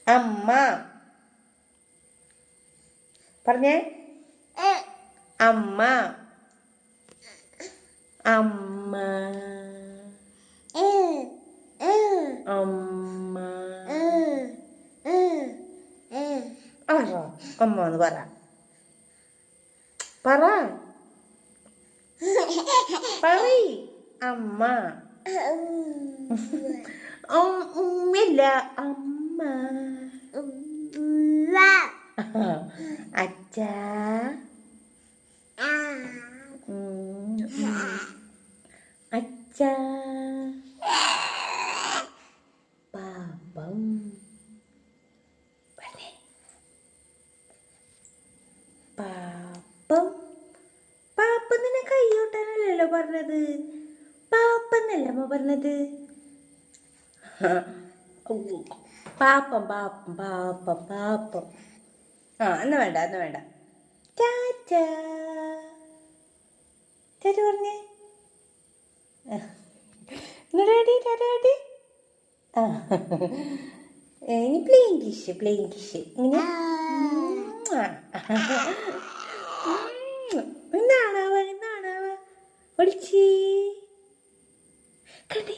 അമ്മ. പറഞ്ഞേ. അമ്മ. അമ്മ. അമ്മ. അമ്മ എന്ന് പറ. പറയ്. അമ്മ. ഉമ്മില്ല. അമ്മ. അച്ഛ. അച്ഛ. പാപം. പാപ്പം. പാപ്പം നിന്നെ കൈയോട്ടാനല്ലല്ലോ പറഞ്ഞത്. പാപ്പെന്നല്ല അമ്മ പറഞ്ഞത്. പാപ്പം പാപ്പം പാപ്പം പാപ്പം. എന്നാ വേണ്ട, എന്നാ വേണ്ട. ടാറ്റ. ടാറ്റ പറഞ്ഞേ. Daddy daddy. ഇനി പ്ലെയിൻ കിഷ്, പ്ലെയിൻ കിഷ്. ഇങ്ങനെ എന്നാണാവ എന്നാണാവ ഒളിച്ചി കണ്ടേ.